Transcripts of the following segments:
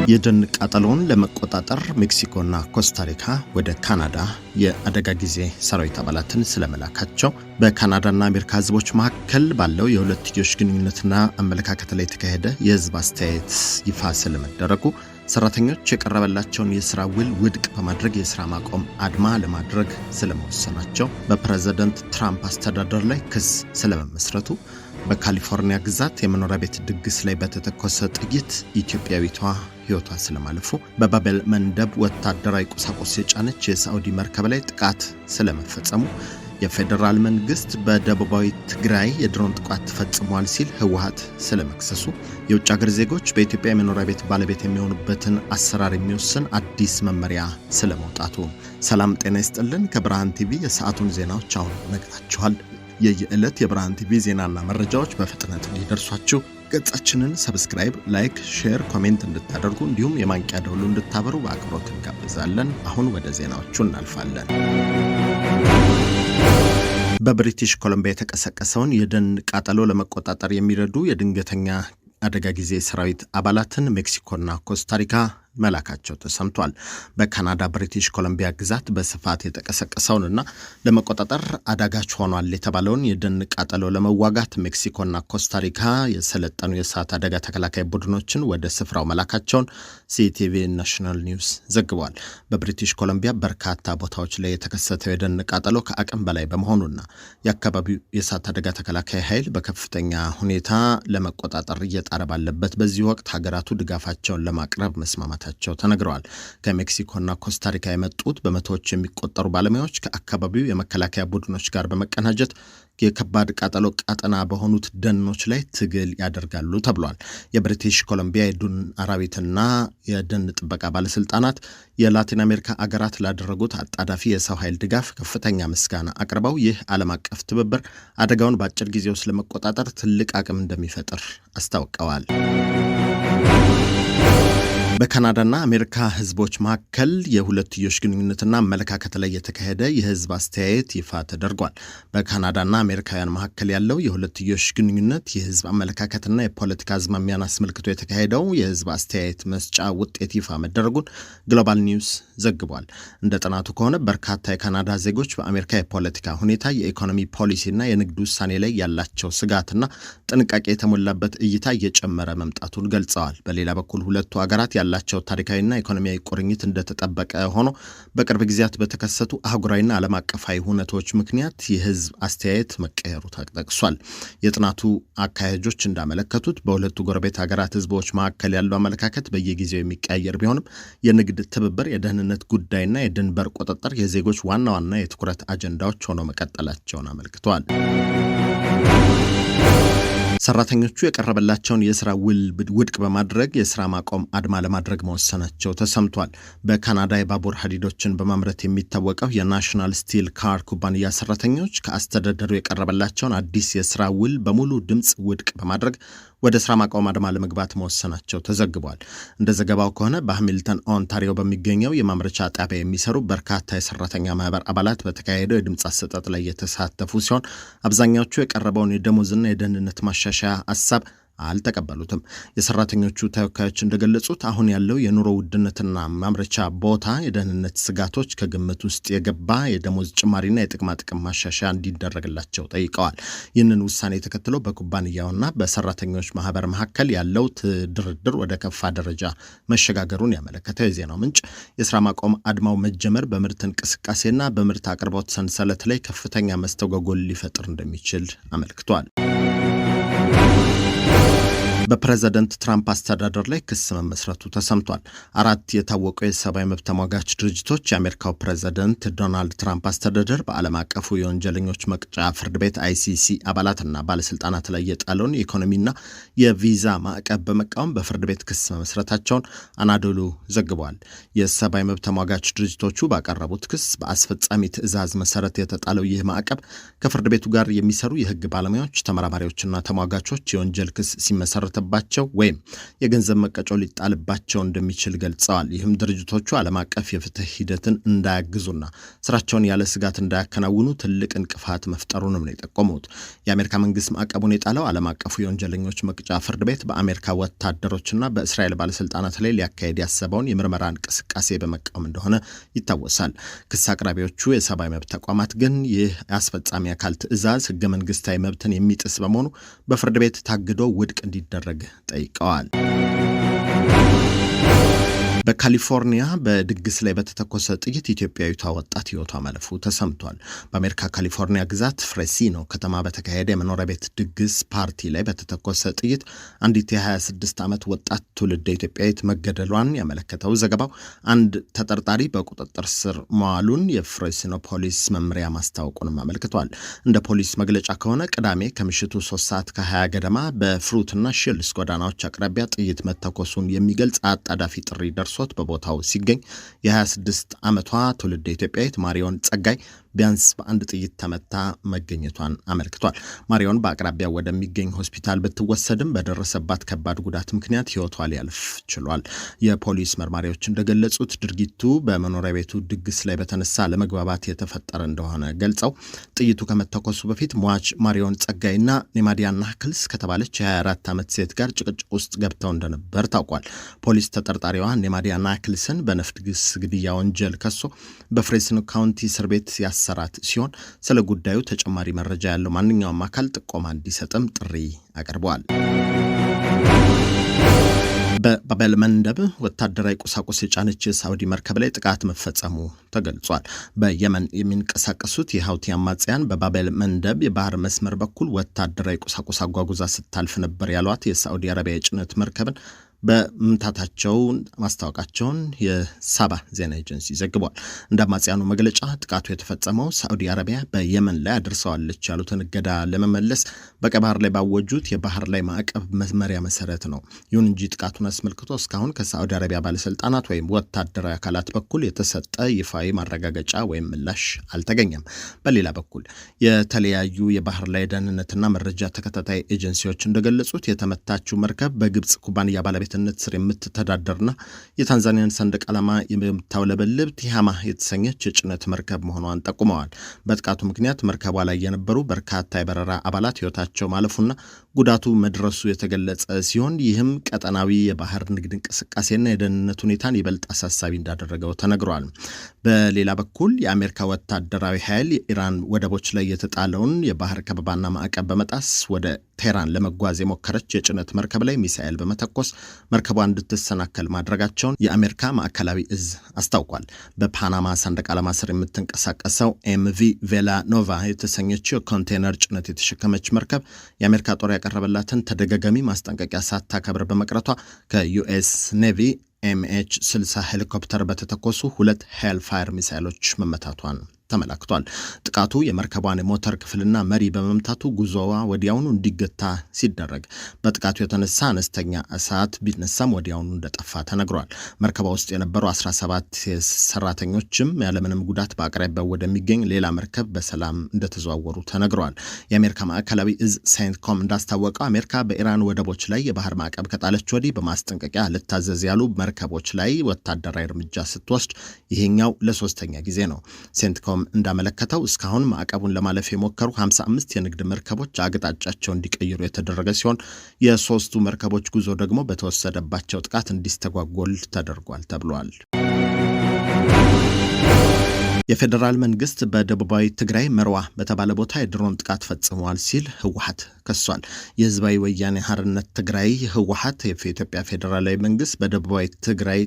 የደን ቃጠሎውን ለመቆጣጠር ሜክሲኮና ኮስታሪካ ወደ ካናዳ የአደጋ ጊዜ ሰራዊት አባላትን ስለመላካቸው በካናዳና አሜሪካ ህዝቦች መካከል ባለው የሁለትዮሽ ግንኙነትና አመለካከት ላይ የተካሄደ የህዝብ አስተያየት ይፋ ስለመደረጉ ሰራተኞች የቀረበላቸውን የሥራ ውል ውድቅ በማድረግ የሥራ ማቆም አድማ ለማድረግ ስለመወሰናቸው በፕሬዝዳንት ትራምፕ አስተዳደር ላይ ክስ ስለመመስረቱ በካሊፎርኒያ ግዛት የመኖሪያ ቤት ድግስ ላይ በተተኮሰ ጥይት ኢትዮጵያዊቷ ህይወቷ ስለማለፉ በባቤል መንደብ ወታደራዊ ቁሳቁስ የጫነች የሳዑዲ መርከብ ላይ ጥቃት ስለመፈጸሙ የፌደራል መንግስት በደቡባዊ ትግራይ የድሮን ጥቃት ተፈጽሟል ሲል ህወሓት ስለመክሰሱ የውጭ ሀገር ዜጎች በኢትዮጵያ የመኖሪያ ቤት ባለቤት የሚሆኑበትን አሰራር የሚወስን አዲስ መመሪያ ስለመውጣቱ። ሰላም ጤና ይስጥልን። ከብርሃን ቲቪ የሰዓቱን ዜናዎች አሁን ነግራችኋል። የየዕለት የብርሃን ቲቪ ዜናና መረጃዎች በፍጥነት እንዲደርሷችሁ ገጻችንን ሰብስክራይብ፣ ላይክ፣ ሼር፣ ኮሜንት እንድታደርጉ እንዲሁም የማንቂያ ደወሉ እንድታበሩ በአክብሮት እንጋብዛለን። አሁን ወደ ዜናዎቹ እናልፋለን። በብሪቲሽ ኮሎምቢያ የተቀሰቀሰውን የደን ቃጠሎ ለመቆጣጠር የሚረዱ የድንገተኛ አደጋ ጊዜ ሰራዊት አባላትን ሜክሲኮና ኮስታሪካ መላካቸው ተሰምቷል። በካናዳ ብሪቲሽ ኮሎምቢያ ግዛት በስፋት የተቀሰቀሰውንና ለመቆጣጠር አዳጋች ሆኗል የተባለውን የደን ቃጠሎ ለመዋጋት ሜክሲኮና ኮስታሪካ የሰለጠኑ የእሳት አደጋ ተከላካይ ቡድኖችን ወደ ስፍራው መላካቸውን ሲቲቪ ናሽናል ኒውስ ዘግቧል። በብሪቲሽ ኮሎምቢያ በርካታ ቦታዎች ላይ የተከሰተው የደን ቃጠሎ ከአቅም በላይ በመሆኑና የአካባቢው የእሳት አደጋ ተከላካይ ኃይል በከፍተኛ ሁኔታ ለመቆጣጠር እየጣረ ባለበት በዚህ ወቅት ሀገራቱ ድጋፋቸውን ለማቅረብ መስማማት ተነግረዋል። ከሜክሲኮና ኮስታሪካ የመጡት በመቶዎች የሚቆጠሩ ባለሙያዎች ከአካባቢው የመከላከያ ቡድኖች ጋር በመቀናጀት የከባድ ቃጠሎ ቀጠና በሆኑት ደኖች ላይ ትግል ያደርጋሉ ተብሏል። የብሪቲሽ ኮሎምቢያ የዱር አራዊትና የደን ጥበቃ ባለስልጣናት የላቲን አሜሪካ አገራት ላደረጉት አጣዳፊ የሰው ኃይል ድጋፍ ከፍተኛ ምስጋና አቅርበው ይህ ዓለም አቀፍ ትብብር አደጋውን በአጭር ጊዜ ውስጥ ለመቆጣጠር ትልቅ አቅም እንደሚፈጥር አስታውቀዋል። በካናዳና አሜሪካ ህዝቦች መካከል የሁለትዮሽ ግንኙነትና አመለካከት ላይ የተካሄደ የህዝብ አስተያየት ይፋ ተደርጓል። በካናዳና አሜሪካውያን መካከል ያለው የሁለትዮሽ ግንኙነት የህዝብ አመለካከትና የፖለቲካ አዝማሚያን አስመልክቶ የተካሄደው የህዝብ አስተያየት መስጫ ውጤት ይፋ መደረጉን ግሎባል ኒውስ ዘግቧል። እንደ ጥናቱ ከሆነ በርካታ የካናዳ ዜጎች በአሜሪካ የፖለቲካ ሁኔታ፣ የኢኮኖሚ ፖሊሲና የንግድ ውሳኔ ላይ ያላቸው ስጋትና ጥንቃቄ የተሞላበት እይታ እየጨመረ መምጣቱን ገልጸዋል። በሌላ በኩል ሁለቱ አገራት ያላቸው ታሪካዊና ኢኮኖሚያዊ ቁርኝት እንደተጠበቀ ሆኖ በቅርብ ጊዜያት በተከሰቱ አህጉራዊና ዓለም አቀፋዊ ሁነቶች ምክንያት የህዝብ አስተያየት መቀየሩ ተጠቅሷል። የጥናቱ አካሄጆች እንዳመለከቱት በሁለቱ ጎረቤት ሀገራት ህዝቦች መካከል ያለው አመለካከት በየጊዜው የሚቀያየር ቢሆንም የንግድ ትብብር፣ የደህንነት ጉዳይና የድንበር ቁጥጥር የዜጎች ዋና ዋና የትኩረት አጀንዳዎች ሆነው መቀጠላቸውን አመልክተዋል። ሰራተኞቹ የቀረበላቸውን የሥራ ውል ውድቅ በማድረግ የሥራ ማቆም አድማ ለማድረግ መወሰናቸው ተሰምቷል። በካናዳ የባቡር ሀዲዶችን በማምረት የሚታወቀው የናሽናል ስቲል ካር ኩባንያ ሰራተኞች ከአስተዳደሩ የቀረበላቸውን አዲስ የሥራ ውል በሙሉ ድምፅ ውድቅ በማድረግ ወደ ሥራ ማቆም አድማ ለመግባት መወሰናቸው ተዘግቧል። እንደ ዘገባው ከሆነ በሃሚልተን ኦንታሪዮ በሚገኘው የማምረቻ ጣቢያ የሚሰሩ በርካታ የሰራተኛ ማህበር አባላት በተካሄደው የድምፅ አሰጣጥ ላይ የተሳተፉ ሲሆን አብዛኛዎቹ የቀረበውን የደሞዝና የደህንነት ማሻሻያ ሐሳብ አልተቀበሉትም። የሰራተኞቹ ተወካዮች እንደገለጹት አሁን ያለው የኑሮ ውድነትና ማምረቻ ቦታ የደህንነት ስጋቶች ከግምት ውስጥ የገባ የደሞዝ ጭማሪና የጥቅማ ጥቅም ማሻሻያ እንዲደረግላቸው ጠይቀዋል። ይህንን ውሳኔ ተከትሎ በኩባንያውና በሰራተኞች ማህበር መካከል ያለው ድርድር ወደ ከፋ ደረጃ መሸጋገሩን ያመለከተው የዜናው ምንጭ የሥራ ማቆም አድማው መጀመር በምርት እንቅስቃሴና በምርት አቅርቦት ሰንሰለት ላይ ከፍተኛ መስተጓጎል ሊፈጥር እንደሚችል አመልክቷል። በፕሬዝዳንት ትራምፕ አስተዳደር ላይ ክስ መመስረቱ ተሰምቷል። 4 የታወቁ የሰብአዊ መብት ተሟጋች ድርጅቶች የአሜሪካው ፕሬዝዳንት ዶናልድ ትራምፕ አስተዳደር በዓለም አቀፉ የወንጀለኞች መቅጫ ፍርድ ቤት ICC አባላትና ባለስልጣናት ላይ የጣለውን የኢኮኖሚና የቪዛ ማዕቀብ በመቃወም በፍርድ ቤት ክስ መመስረታቸውን አናዶሉ ዘግቧል። የሰብአዊ መብት ተሟጋች ድርጅቶቹ ባቀረቡት ክስ በአስፈጻሚ ትዕዛዝ መሰረት የተጣለው ይህ ማዕቀብ ከፍርድ ቤቱ ጋር የሚሰሩ የህግ ባለሙያዎች፣ ተመራማሪዎችና ተሟጋቾች የወንጀል ክስ ሲመሰረት ሊከፈትባቸው ወይም የገንዘብ መቀጮ ሊጣልባቸው እንደሚችል ገልጸዋል። ይህም ድርጅቶቹ ዓለም አቀፍ የፍትህ ሂደትን እንዳያግዙና ስራቸውን ያለ ስጋት እንዳያከናውኑ ትልቅ እንቅፋት መፍጠሩንም ነው የጠቆሙት። የአሜሪካ መንግስት ማዕቀቡን የጣለው ዓለም አቀፉ የወንጀለኞች መቅጫ ፍርድ ቤት በአሜሪካ ወታደሮችና በእስራኤል ባለስልጣናት ላይ ሊያካሄድ ያሰበውን የምርመራ እንቅስቃሴ በመቃወም እንደሆነ ይታወሳል። ክስ አቅራቢዎቹ የሰብአዊ መብት ተቋማት ግን ይህ የአስፈጻሚ አካል ትዕዛዝ ህገ መንግስታዊ መብትን የሚጥስ በመሆኑ በፍርድ ቤት ታግዶ ውድቅ እንዲደረግ ጠይቀዋል። በካሊፎርኒያ በድግስ ላይ በተተኮሰ ጥይት ኢትዮጵያዊቷ ወጣት ህይወቷ ማለፉ ተሰምቷል። በአሜሪካ ካሊፎርኒያ ግዛት ፍሬሲኖ ከተማ በተካሄደ የመኖሪያ ቤት ድግስ ፓርቲ ላይ በተተኮሰ ጥይት አንዲት የ26 ዓመት ወጣት ትውልደ ኢትዮጵያዊት መገደሏን ያመለከተው ዘገባው አንድ ተጠርጣሪ በቁጥጥር ስር መዋሉን የፍሬሲኖ ፖሊስ መምሪያ ማስታወቁንም አመልክቷል። እንደ ፖሊስ መግለጫ ከሆነ ቅዳሜ ከምሽቱ 3 ሰዓት ከ20 ገደማ በፍሩትና ሽልስ ጎዳናዎች አቅራቢያ ጥይት መተኮሱን የሚገልጽ አጣዳፊ ጥሪ ደርሶ በቦታው ሲገኝ የ26 ዓመቷ ትውልደ ኢትዮጵያዊት ማሪዮን ጸጋይ ቢያንስ በአንድ ጥይት ተመታ መገኘቷን አመልክቷል። ማሪዮን በአቅራቢያው ወደሚገኝ ሆስፒታል ብትወሰድም በደረሰባት ከባድ ጉዳት ምክንያት ህይወቷ ሊያልፍ ችሏል። የፖሊስ መርማሪዎች እንደገለጹት ድርጊቱ በመኖሪያ ቤቱ ድግስ ላይ በተነሳ ለመግባባት የተፈጠረ እንደሆነ ገልጸው ጥይቱ ከመተኮሱ በፊት ሟች ማሪዮን ጸጋይና ኔማዲያ ናክልስ ከተባለች የ24 ዓመት ሴት ጋር ጭቅጭቅ ውስጥ ገብተው እንደነበር ታውቋል። ፖሊስ ተጠርጣሪዋ ኔማዲያ ናክልስን በነፍስ ግድያ ወንጀል ከሶ በፍሬስኖ ካውንቲ እስር ቤት ያሰራት ሲሆን ስለ ጉዳዩ ተጨማሪ መረጃ ያለው ማንኛውም አካል ጥቆማ እንዲሰጥም ጥሪ አቀርበዋል። በባቤል መንደብ ወታደራዊ ቁሳቁስ የጫነች የሳውዲ መርከብ ላይ ጥቃት መፈጸሙ ተገልጿል። በየመን የሚንቀሳቀሱት የሀውቲ አማጽያን በባቤል መንደብ የባህር መስመር በኩል ወታደራዊ ቁሳቁስ አጓጉዛ ስታልፍ ነበር ያሏት የሳውዲ አረቢያ የጭነት መርከብን በመምታታቸውን ማስታወቃቸውን የሳባ ዜና ኤጀንሲ ዘግቧል። እንደ አማጽያኑ መግለጫ ጥቃቱ የተፈጸመው ሳዑዲ አረቢያ በየመን ላይ አድርሰዋለች ያሉትን እገዳ ለመመለስ በቀይ ባህር ላይ ባወጁት የባህር ላይ ማዕቀብ መመሪያ መሰረት ነው። ይሁን እንጂ ጥቃቱን አስመልክቶ እስካሁን ከሳዑዲ አረቢያ ባለስልጣናት ወይም ወታደራዊ አካላት በኩል የተሰጠ ይፋዊ ማረጋገጫ ወይም ምላሽ አልተገኘም። በሌላ በኩል የተለያዩ የባህር ላይ ደህንነትና መረጃ ተከታታይ ኤጀንሲዎች እንደገለጹት የተመታችው መርከብ በግብጽ ኩባንያ ባለቤትነት ስር የምትተዳደርና የታንዛኒያን ሰንደቅ ዓላማ የምታውለበልብ ቲሃማ የተሰኘች የጭነት መርከብ መሆኗን ጠቁመዋል። በጥቃቱ ምክንያት መርከቧ ላይ የነበሩ በርካታ የበረራ አባላት ሕይወታቸው ማለፉና ጉዳቱ መድረሱ የተገለጸ ሲሆን ይህም ቀጠናዊ የባህር ንግድ እንቅስቃሴና የደህንነት ሁኔታን ይበልጥ አሳሳቢ እንዳደረገው ተነግሯል። በሌላ በኩል የአሜሪካ ወታደራዊ ኃይል የኢራን ወደቦች ላይ የተጣለውን የባህር ከበባና ማዕቀብ በመጣስ ወደ ቴህራን ለመጓዝ የሞከረች የጭነት መርከብ ላይ ሚሳኤል በመተኮስ መርከቧ እንድትሰናከል ማድረጋቸውን የአሜሪካ ማዕከላዊ እዝ አስታውቋል። በፓናማ ሰንደቅ ዓላማ ስር የምትንቀሳቀሰው ኤምቪ ቬላ ኖቫ የተሰኘችው ኮንቴነር ጭነት የተሸከመች መርከብ የአሜሪካ ጦር ያቀረበላትን ተደጋጋሚ ማስጠንቀቂያ ሳታከብር በመቅረቷ ከዩኤስ ኔቪ MH-60 ሄሊኮፕተር በተተኮሱ 2 ሄልፋየር ሚሳይሎች መመታቷን ተመላክቷል። ጥቃቱ የመርከቧን ሞተር ክፍልና መሪ በመምታቱ ጉዞዋ ወዲያውኑ እንዲገታ ሲደረግ በጥቃቱ የተነሳ አነስተኛ እሳት ቢነሳም ወዲያውኑ እንደጠፋ ተነግሯል። መርከቧ ውስጥ የነበሩ 17 ሰራተኞችም ያለምንም ጉዳት በአቅራቢያው ወደሚገኝ ሌላ መርከብ በሰላም እንደተዘዋወሩ ተነግሯል። የአሜሪካ ማዕከላዊ እዝ ሴንትኮም እንዳስታወቀው አሜሪካ በኢራን ወደቦች ላይ የባህር ማዕቀብ ከጣለች ወዲህ በማስጠንቀቂያ ልታዘዝ ያሉ መርከቦች ላይ ወታደራዊ እርምጃ ስትወስድ ይሄኛው ለሶስተኛ ጊዜ ነው። ሴንትኮም እንዳመለከተው እስካሁን ማዕቀቡን ለማለፍ የሞከሩ 55 የንግድ መርከቦች አቅጣጫቸው እንዲቀይሩ የተደረገ ሲሆን የሶስቱ መርከቦች ጉዞ ደግሞ በተወሰደባቸው ጥቃት እንዲስተጓጎል ተደርጓል ተብሏል። የፌዴራል መንግስት በደቡባዊ ትግራይ መርዋ በተባለ ቦታ የድሮን ጥቃት ፈጽሟል ሲል ህወሓት ከሷል። የህዝባዊ ወያኔ ሓርነት ትግራይ ህወሓት የኢትዮጵያ ፌዴራላዊ መንግስት በደቡባዊ ትግራይ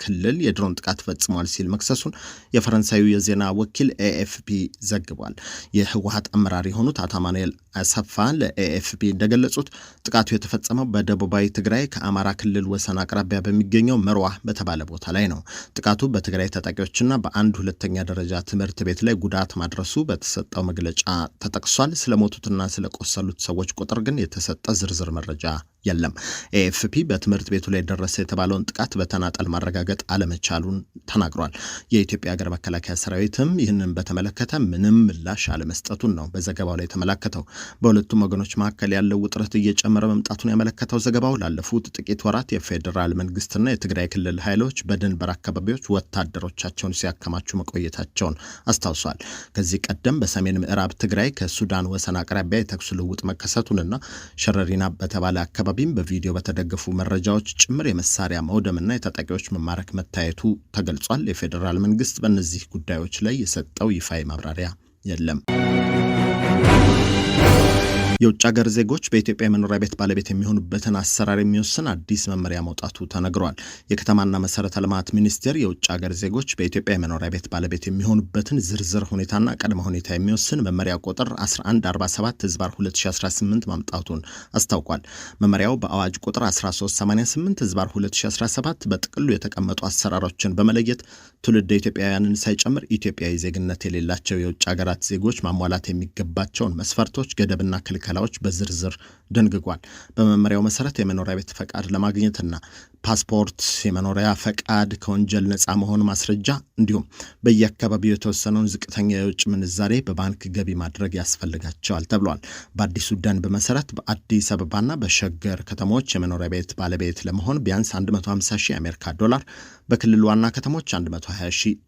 ክልል የድሮን ጥቃት ፈጽሟል ሲል መክሰሱን የፈረንሳዩ የዜና ወኪል ኤኤፍፒ ዘግቧል። የህወሓት አመራር የሆኑት አቶ አማኑኤል አሰፋ ለኤኤፍፒ እንደገለጹት ጥቃቱ የተፈጸመው በደቡባዊ ትግራይ ከአማራ ክልል ወሰን አቅራቢያ በሚገኘው መርዋ በተባለ ቦታ ላይ ነው። ጥቃቱ በትግራይ ታጣቂዎችና በአንድ ሁለተኛ ደረጃ ትምህርት ቤት ላይ ጉዳት ማድረሱ በተሰጠው መግለጫ ተጠቅሷል። ስለሞቱትና ስለቆሰሉት ሰዎች ቁጥር ግን የተሰጠ ዝርዝር መረጃ የለም። ኤኤፍፒ በትምህርት ቤቱ ላይ ደረሰ የተባለውን ጥቃት በተናጠል ማረጋገጥ አለመቻሉን ተናግሯል። የኢትዮጵያ ሀገር መከላከያ ሰራዊትም ይህንን በተመለከተ ምንም ምላሽ አለመስጠቱን ነው በዘገባው ላይ የተመለከተው። በሁለቱም ወገኖች መካከል ያለው ውጥረት እየጨመረ መምጣቱን ያመለከተው ዘገባው ላለፉት ጥቂት ወራት የፌዴራል መንግስትና የትግራይ ክልል ኃይሎች በድንበር አካባቢዎች ወታደሮቻቸውን ሲያከማቹ መቆየታቸውን አስታውሷል። ከዚህ ቀደም በሰሜን ምዕራብ ትግራይ ከሱዳን ወሰን አቅራቢያ የተኩስ ልውውጥ መከሰቱንና ሸረሪና በተባለ አካባቢ በቪዲዮ በተደገፉ መረጃዎች ጭምር የመሳሪያ መውደምና የታጣቂዎች መማረክ መታየቱ ተገልጿል። የፌዴራል መንግስት በእነዚህ ጉዳዮች ላይ የሰጠው ይፋዊ ማብራሪያ የለም። የውጭ ሀገር ዜጎች በኢትዮጵያ የመኖሪያ ቤት ባለቤት የሚሆኑበትን አሰራር የሚወስን አዲስ መመሪያ መውጣቱ ተነግሯል። የከተማና መሰረተ ልማት ሚኒስቴር የውጭ ሀገር ዜጎች በኢትዮጵያ የመኖሪያ ቤት ባለቤት የሚሆኑበትን ዝርዝር ሁኔታና ቅድመ ሁኔታ የሚወስን መመሪያ ቁጥር 1147/2018 ማምጣቱን አስታውቋል። መመሪያው በአዋጅ ቁጥር 1388/2017 በጥቅሉ የተቀመጡ አሰራሮችን በመለየት ትውልደ ኢትዮጵያውያንን ሳይጨምር ኢትዮጵያዊ ዜግነት የሌላቸው የውጭ ሀገራት ዜጎች ማሟላት የሚገባቸውን መስፈርቶች፣ ገደብና ክልከላዎች በዝርዝር ደንግጓል። በመመሪያው መሰረት የመኖሪያ ቤት ፈቃድ ለማግኘትና ፓስፖርት፣ የመኖሪያ ፈቃድ፣ ከወንጀል ነፃ መሆን ማስረጃ እንዲሁም በየአካባቢው የተወሰነውን ዝቅተኛ የውጭ ምንዛሬ በባንክ ገቢ ማድረግ ያስፈልጋቸዋል ተብሏል። በአዲሱ ደንብ መሰረት በአዲስ አበባና በሸገር ከተሞች የመኖሪያ ቤት ባለቤት ለመሆን ቢያንስ 150,000 የአሜሪካ ዶላር፣ በክልል ዋና ከተሞች 120,000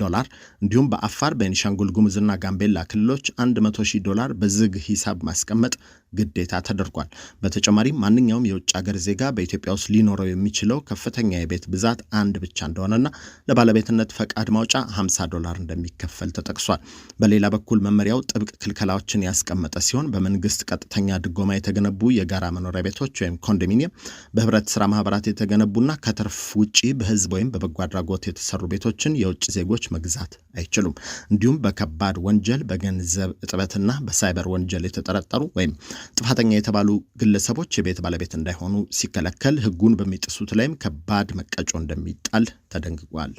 ዶላር እንዲሁም በአፋር፣ ቤኒሻንጉል ጉሙዝና ጋምቤላ ክልሎች 100,000 ዶላር በዝግ ሂሳብ ማስቀመጥ ግዴታ ተደርጓል። በተጨማሪም ማንኛውም የውጭ ሀገር ዜጋ በኢትዮጵያ ውስጥ ሊኖረው የሚችለው ከፍተኛ የቤት ብዛት አንድ ብቻ እንደሆነና ለባለቤትነት ፈቃድ ማውጫ 50 ዶላር እንደሚከፈል ተጠቅሷል። በሌላ በኩል መመሪያው ጥብቅ ክልከላዎችን ያስቀመጠ ሲሆን በመንግስት ቀጥተኛ ድጎማ የተገነቡ የጋራ መኖሪያ ቤቶች ወይም ኮንዶሚኒየም፣ በህብረት ስራ ማህበራት የተገነቡና ከትርፍ ውጪ በህዝብ ወይም በበጎ አድራጎት የተሰሩ ቤቶችን የውጭ ዜጎች መግዛት አይችሉም። እንዲሁም በከባድ ወንጀል፣ በገንዘብ እጥበትና በሳይበር ወንጀል የተጠረጠሩ ወይም ጥፋተኛ የተባሉ ግለሰቦች የቤት ባለቤት እንዳይሆኑ ሲከለከል ህጉን በሚጥሱት ላይም ከባድ መቀጮ እንደሚጣል ተደንግጓል።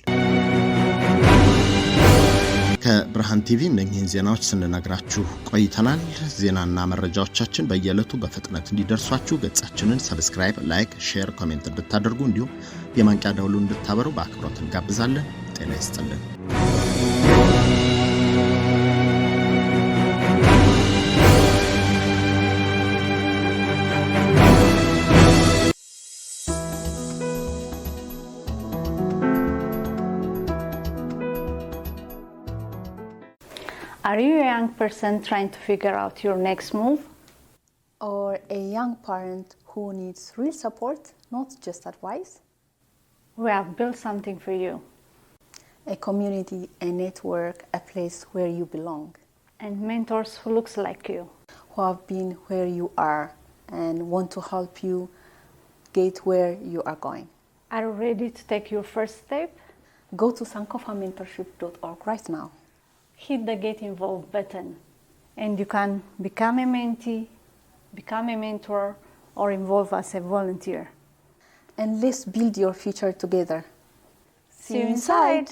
ከብርሃን ቲቪ እነኚህን ዜናዎች ስንነግራችሁ ቆይተናል። ዜናና መረጃዎቻችን በየዕለቱ በፍጥነት እንዲደርሷችሁ ገጻችንን ሰብስክራይብ፣ ላይክ፣ ሼር፣ ኮሜንት እንድታደርጉ እንዲሁም የማንቂያ ደውሉን እንድታበሩ በአክብሮት እንጋብዛለን። ጤና ይስጥልን። Are you a young person trying to figure out your next move? Or a young parent who needs real support, not just advice? We have built something for you. A community, a network, a place where you belong. And mentors who looks like you. Who have been where you are and want to help you get where you are going. Are you ready to take your first step? Go to sankofamentorship.org right now. Hit the Get Involved button and you can become a mentee, become a mentor, or involve as a volunteer. And let's build your future together. See you inside!